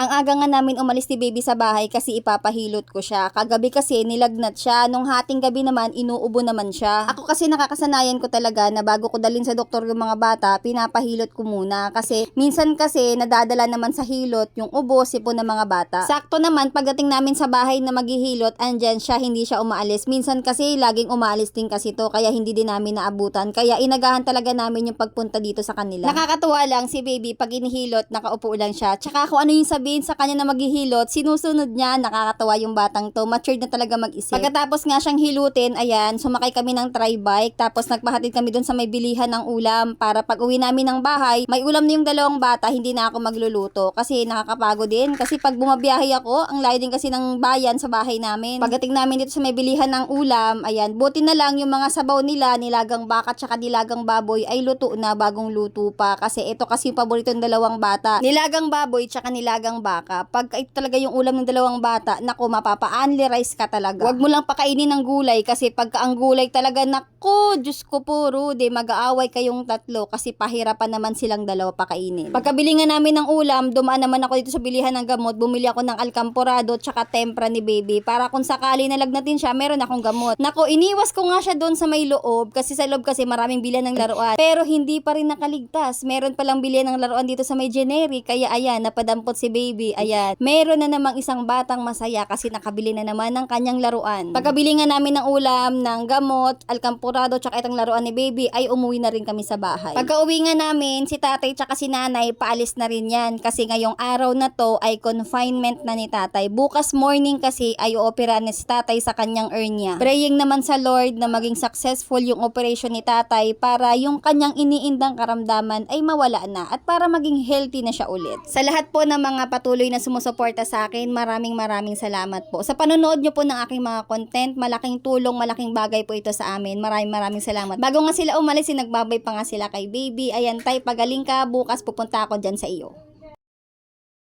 Ang aga nga namin umalis ni baby sa bahay kasi ipapahilot ko siya. Kagabi kasi nilagnat siya. Nung hating gabi naman, inuubo naman siya. Ako kasi nakakasanayan ko talaga na bago ko dalhin sa doktor yung mga bata, pinapahilot ko muna. Kasi minsan kasi nadadala naman sa hilot yung ubo, sipon ng mga bata. Sakto naman, pagdating namin sa bahay na maghihilot, andyan siya, hindi siya umaalis. Minsan kasi laging umaalis din kasi to, kaya hindi din namin naabutan. Kaya inagahan talaga namin yung pagpunta dito sa kanila. Nakakatuwa lang si baby, pag inihilot, nakaupo lang siya. Tsaka kung ano yung sabihin sa kanya na maghihilot, sinusunod niya. Nakakatawa yung batang to. Matured na talaga mag-isip. Pagkatapos nga siyang hilutin, ayan, sumakay kami ng tri-bike. Tapos nagpahatid kami dun sa may bilihan ng ulam. Para pag uwi namin ng bahay, may ulam na yung dalawang bata, hindi na ako magluluto. Kasi nakakapagod din. Kasi pag bumabiyahe ako, ang layo din kasi ng bayan sa bahay namin. Pagdating namin dito sa may bilihan ng ulam, ayan, buti na lang yung mga sabaw nila, nilagang baka tsaka nilagang baboy, ay luto na, bagong luto pa. Kasi ito kasi yung paborito ng dalawang bata. Nilagang baboy tsaka nilagang baka. Pag ito talaga yung ulam ng dalawang bata, naku, mapapa-only rice ka talaga. Huwag mo lang pakainin ng gulay kasi pagka ang gulay talaga, naku, Diyos ko po, Rude, mag-aaway kayong tatlo kasi pahirapan naman silang dalawa pakainin. Pagkabili nga namin ng ulam, dumaan naman ako dito sa bilihan ng gamot, bumili ako ng alkamporado tsaka tempra ni baby para kung sakali nalagnatin siya, meron akong gamot. Naku, iniwas ko nga siya doon sa may loob kasi sa loob kasi maraming bilihan ng laruan. Pero hindi pa rin nakaligtas. Meron palang bilihan ng laruan dito sa may generic. Kaya ayan, napadampot si baby. Ayan, meron na namang isang batang masaya kasi nakabili na naman ng kanyang laruan. Pagkabili nga namin ng ulam, ng gamot, alkamporado, tsaka itong laruan ni baby, ay umuwi na rin kami sa bahay. Pagka-uwi nga namin, si tatay tsaka si nanay, paalis na rin yan. Kasi ngayong araw na to ay confinement na ni tatay. Bukas morning kasi ay oopera na si tatay sa kanyang hernia. Praying naman sa Lord na maging successful yung operation ni tatay para yung kanyang iniindang karamdaman ay mawala na at para maging healthy na siya ulit. Sa lahat po ng mga patuloy na sumusuporta sa akin, maraming salamat po. Sa panonood nyo po ng aking mga content, malaking tulong, malaking bagay po ito sa amin. Maraming salamat. Bago nga sila umalis, nagbabay pa nga sila kay baby. Ayan tay, pagaling ka, bukas pupunta ako dyan sa iyo.